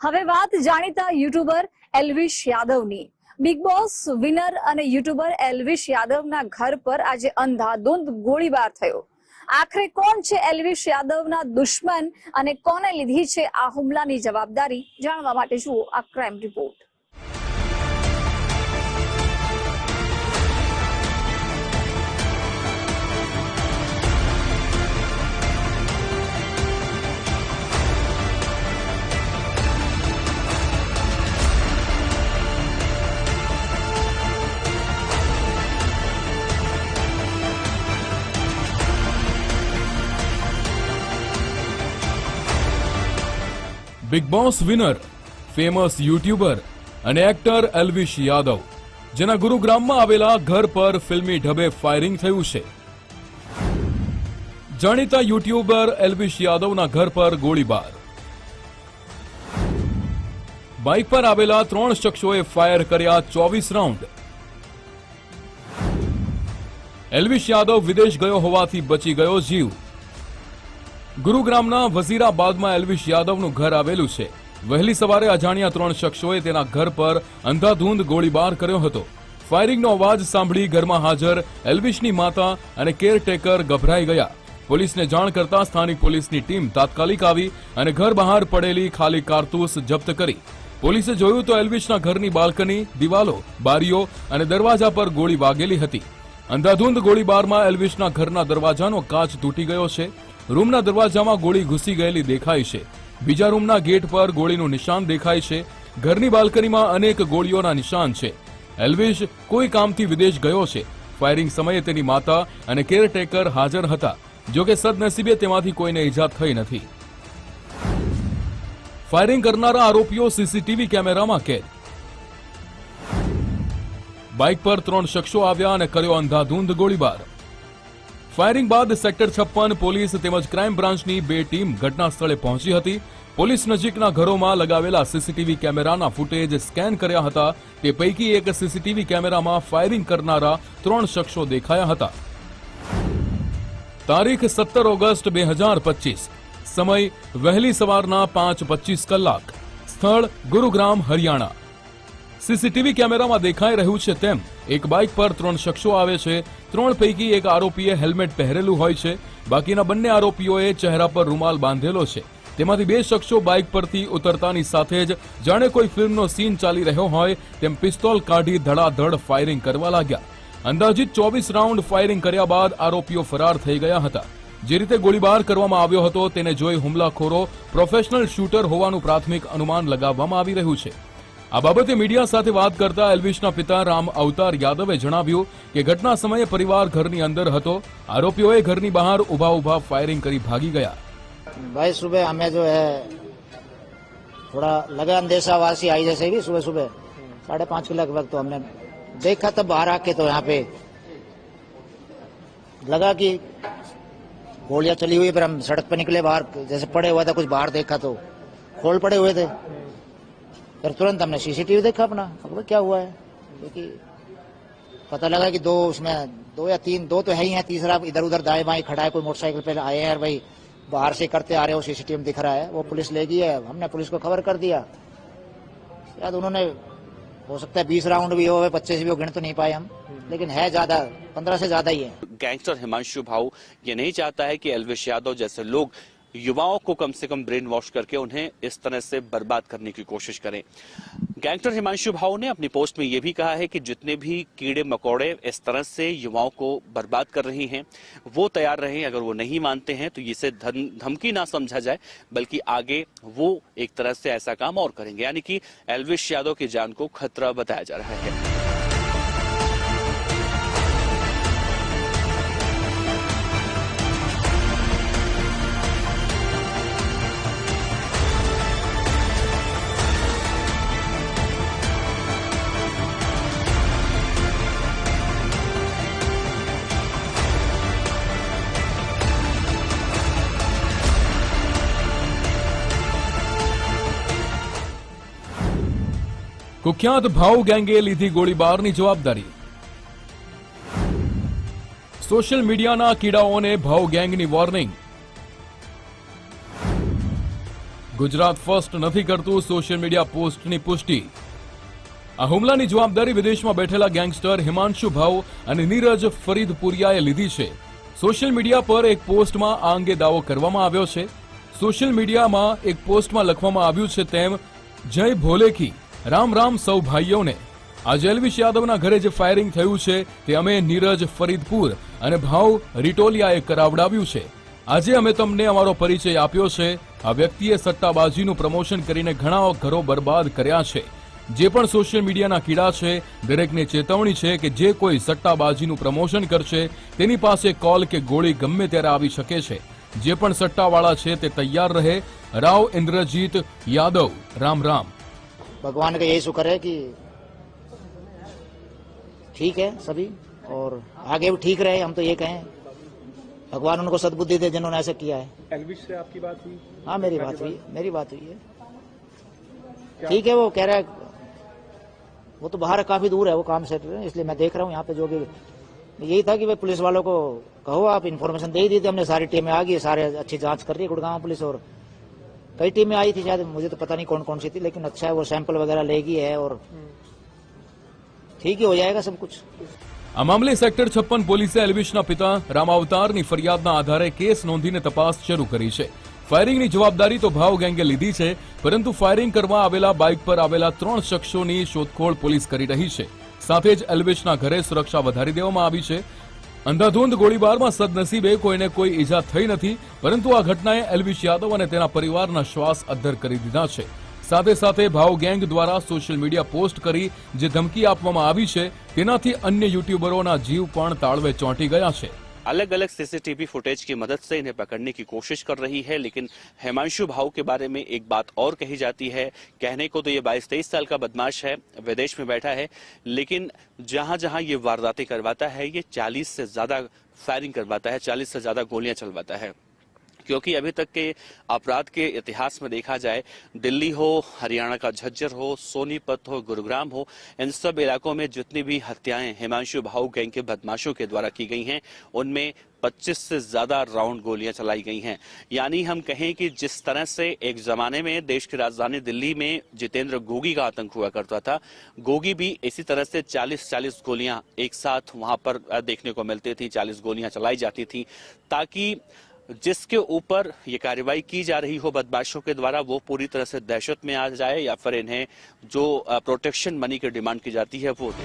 હવે વાત જાણીતા યુટ્યુબર એલ્વિશ યાદવની। બિગ બોસ વિનર અને યુટ્યુબર એલ્વિશ યાદવના ઘર પર આજે અંધાધૂંધ ગોળીબાર થયો। આખરે કોણ છે એલ્વિશ યાદવના દુશ્મન અને કોને લીધી છે આ હુમલાની જવાબદારી? જાણવા માટે જુઓ આ crime report. Big boss winner, famous YouTuber અને એક્ટર એલ્વિશ યાદવ, જેના ગુરુગ્રામમાં આવેલા ઘર પર ફિલ્મી ઢબે ફાયરિંગ થયું છે। જાણીતા યુટ્યુબર એલ્વિશ યાદવના ઘર પર ગોળીબાર। બાઇક પર આવેલા 3 શખ્સોએ ફાયર કર્યા 24 રાઉન્ડ। એલ્વિશ યાદવ વિદેશ ગયો હોવાથી બચી ગયો જીવ। ગુરુગ્રામના વઝીરાબાદમાં એલ્વિશ યાદવનું ઘર આવેલું છે। વહેલી સવારે અજાણ્યા 3 શખ્સોએ તેના ઘર પર અંધાધૂંધ ગોળીબાર કર્યો હતો। ફાયરિંગનો અવાજ સાંભળી ઘરમાં હાજર એલ્વિશની માતા અને કેરટેકર ગભરાઈ ગયા। પોલીસને જાણ કરતા સ્થાનિક પોલીસની ટીમ તાત્કાલિક આવી અને ઘર બહાર પડેલી ખાલી કારતૂસ જપ્ત કરી। પોલીસે જોયું તો એલ્વિશના ઘરની બાલ્કની, દિવાલો, બારીઓ અને દરવાજા પર ગોળી વાગેલી હતી। અંધાધૂંધ ગોળીબારમાં એલ્વિશના ઘરના દરવાજાનો કાચ તૂટી ગયો છે। રૂમના દરવાજામાં ગોળી ઘૂસી ગયેલી દેખાય છે। બીજા રૂમના ગેટ પર ગોળીનું નિશાન દેખાય છે। ઘરની બાલ્કનીમાં અનેક ગોળીઓના નિશાન છે। એલ્વિશ કોઈ કામથી વિદેશ ગયો છે। ફાયરિંગ સમયે તેની માતા અને કેરટેકર હાજર હતા, જો કે સદનસીબે તેમાંથી કોઈને ઈજા થઈ નથી। ફાયરિંગ કરનારા આરોપીઓ સીસીટીવી કેમેરામાં કેદ। બાઇક પર 3 શખ્સો આવ્યા અને કર્યો અંધાધૂંધ ગોળીબાર। ફાયરિંગ બાદ સેક્ટર 56 પોલીસ તેમજ ક્રાઇમ બ્રાન્ચની 2 ટીમ ઘટના સ્થળે પહોંચી હતી। પોલીસ નજીકના ઘરોમાં લગાવેલા સીસીટીવી કેમેરાના ફૂટેજ સ્કેન કર્યા હતા। તે પૈકી એક સીસીટીવી કેમેરામાં ફાયરિંગ કરનારા 3 શખ્સો દેખાયા હતા। તારીખ 17 ઓગસ્ટ 2025, સમય વહેલી સવારના 5:25 કલાક, સ્થળ ગુરુગ્રામ, હરિયાણા। સીસીટીવી કેમેરામાં દેખાઈ રહ્યું છે તેમ એક બાઇક પર 3 શખ્સો આવે છે। 3 પૈકી એક આરોપીએ હેલ્મેટ પહેરેલું હોય છે, બાકીના બંને આરોપીઓએ ચહેરા પર રૂમાલ બાંધેલો છે। તેમાંથી 2 શખ્સો બાઇક પરથી ઉતરતાની સાથે જ જાણે કોઈ ફિલ્મનો સીન ચાલી રહ્યો હોય તેમ પિસ્તોલ કાઢી ધડાધડ ફાયરિંગ કરવા લાગ્યા। અંદાજિત 24 રાઉન્ડ ફાયરિંગ કર્યા બાદ આરોપીઓ ફરાર થઈ ગયા હતા। જે રીતે ગોળીબાર કરવામાં આવ્યો હતો તેને જોઈ હુમલાખોરો પ્રોફેશનલ શૂટર હોવાનું પ્રાથમિક અનુમાન લગાવવામાં આવી રહ્યું છે। આ બાબતે મીડિયા સાથે વાત કરતા એલ્વિશના પિતા રામ અવતાર યાદવે જણાવ્યું કે ઘટના સમયે પરિવાર ઘરની અંદર હતો। આરોપીઓએ ઘરની બહાર ઉભા ફાયરિંગ કરી ભાગી ગયા। भाई सुबह हमें जो है थोड़ा लगा अंदेशावासी आई जैसे भी सुबह 5:30 के लगभग, तो हमने देखा तब बाहर आके तो यहाँ पे लगा कि गोलियां चली हुई। फिर हम सड़क पे निकले बाहर, जैसे पड़े हुआ था कुछ बाहर देखा तो खोल पड़े हुए थे। फिर तुरंत हमने सीसीटीवी देखा अपना, क्या हुआ है, क्योंकि पता लगा कि 2 उसमें 2 या 3, 2 तो है ही है, तीसरा इधर उधर दाएं बाएं खड़ा है, कोई मोटरसाइकिल पे आए हैं भाई, बाहर से करते आ रहे हो, सीसीटीवी में दिख रहा है। वो पुलिस ले गई है, हमने पुलिस को खबर कर दिया। शायद उन्होंने हो सकता है 20 राउंड भी हो, 25 भी हो, गिन तो नहीं पाए हम, लेकिन है ज्यादा, 15 से ज्यादा ही है। गैंगस्टर हिमांशु भाऊ ये नहीं चाहता है कि एल्विश यादव जैसे लोग युवाओं को कम से कम ब्रेन वॉश करके उन्हें इस तरह से बर्बाद करने की कोशिश करें। गैंगस्टर हिमांशु भाऊ ने अपनी पोस्ट में यह भी कहा है कि जितने भी कीड़े मकोड़े इस तरह से युवाओं को बर्बाद कर रही हैं वो तैयार रहें। अगर वो नहीं मानते हैं तो इसे धमकी ना समझा जाए, बल्कि आगे वो एक तरह से ऐसा काम और करेंगे, यानी कि एल्विश यादव की जान को खतरा बताया जा रहा है। કુખ્યાત ભાઉ ગેંગે લીધી ગોળીબારની જવાબદારી। સોશિયલ મીડિયાના કીડાઓને ભાઉ ગેંગની વોર્નિંગ। ગુજરાત ફર્સ્ટ નથી કરતું સોશિયલ મીડિયા પોસ્ટની પુષ્ટિ. આ હુમલાની જવાબદારી વિદેશમાં બેઠેલા ગેંગસ્ટર હિમાંશુ ભાઉ અને નીરજ ફરીદપુરિયાએ લીધી છે. સોશિયલ મીડિયા પર એક પોસ્ટમાં આ અંગે દાવો કરવામાં આવ્યો છે. સોશિયલ મીડિયામાં એક પોસ્ટમાં લખવામાં આવ્યું છે તેમ, જય ભોલેકી, રામ રામ સૌ ભાઈઓને. આજે એલ્વિશ યાદવના ઘરે જે ફાયરિંગ થયું છે તે અમે નીરજ ફરીદપુર અને ભાવ રિટોલિયાએ કરાવડાવ્યું છે. આજે અમે તમને અમારો પરિચય આપ્યો છે. આ વ્યક્તિએ સટ્ટાબાજીનું પ્રમોશન કરીને ઘણા ઘરો બરબાદ કર્યા છે. જે પણ સોશિયલ મીડિયાના કીડા છે દરેકને ચેતવણી છે કે જે કોઈ સટ્ટાબાજીનું પ્રમોશન કરશે તેની પાસે કોલ કે ગોળી ગમે ત્યારે આવી શકે છે. જે પણ સટ્ટાવાળા છે તે તૈયાર રહે. રાવ ઇન્દ્રજીત યાદવ, રામ રામ. भगवान का यही शुक्र है कि ठीक है सभी और आगे भी ठीक रहे. हम तो ये कहें भगवान उनको सद्बुद्धि दे जिन्होंने ऐसा किया है. एल्विश से आपकी बात हुई? हाँ मेरी बात हुई है. ठीक है, वो कह रहा है वो तो बाहर काफी दूर है, वो काम से, इसलिए मैं देख रहा हूँ यहाँ पे. जो कि यही था कि भाई पुलिस वालों को कहो, आप इन्फॉर्मेशन दे ही दी थी. हमने सारी टीमें आ गई, सारे अच्छी जांच कर रही है गुड़गांव पुलिस. और कई टीमें आई थी, शायद मुझे तो पता नहीं कौन कौन सी थी, लेकिन अच्छा है वो सैंपल वगैरह लेगी है और ठीक ही हो जाएगा सब कुछ. આ મામલે સેક્ટર 56 પોલીસે એલ્વિશના પિતા રામાવતારની ફરિયાદના આધારે કેસ નોંધીને તપાસ શરૂ કરી છે. ફાયરિંગની જવાબદારી તો ભાવ ગેંગે લીધી છે, પરંતુ ફાયરિંગ કરવા આવેલા બાઇક પર આવેલા 3 શખ્સોની શોધખોળ પોલીસ કરી રહી છે. સાથે જ એલ્વિશના ઘરે સુરક્ષા વધારી દેવામાં આવી છે. અંધાધૂંધ ગોળીબારમાં સદનસીબે કોઈને કોઈ ઈજા થઈ નથી, પરંતુ આ ઘટનાએ એલ્વિશ યાદવ અને તેના પરિવારના શ્વાસ અદ્ધર કરી દીધા છે. સાથે સાથે ભાવ ગેંગ દ્વારા સોશિયલ મીડિયા પોસ્ટ કરી જે ધમકી આપવામાં આવી છે તેનાથી અન્ય યુટ્યુબરોના જીવ પણ તાળવે ચોંટી ગયા છે. अलग अलग सीसीटीवी फुटेज की मदद से इन्हें पकड़ने की कोशिश कर रही है, लेकिन हिमांशु भाऊ के बारे में एक बात और कही जाती है. कहने को तो ये 22-23 साल का बदमाश है, विदेश में बैठा है, लेकिन जहां जहां ये वारदातें करवाता है ये 40 से ज्यादा फायरिंग करवाता है, 40 से ज्यादा गोलियां चलवाता है. क्योंकि अभी तक के अपराध के इतिहास में देखा जाए, दिल्ली हो, हरियाणा का झज्जर हो, सोनीपत हो, गुरुग्राम हो, इन सब इलाकों में जितनी भी हत्याएं हिमांशु भाऊ गैंग के बदमाशों के द्वारा की गई हैं, उनमें 25 से ज्यादा राउंड गोलियां चलाई गई हैं. यानी हम कहें कि जिस तरह से एक जमाने में देश की राजधानी दिल्ली में जितेंद्र गोगी का आतंक हुआ करता था, गोगी भी इसी तरह से 40-40 गोलियां एक साथ वहां पर देखने को मिलती थी. 40 गोलियां चलाई जाती थी ताकि जिसके ऊपर ये कार्रवाई की जा रही हो बदमाशों के द्वारा वो पूरी तरह से दहशत में आ जाए या फिर इन्हें जो प्रोटेक्शन मनी की डिमांड की जाती है वो दे.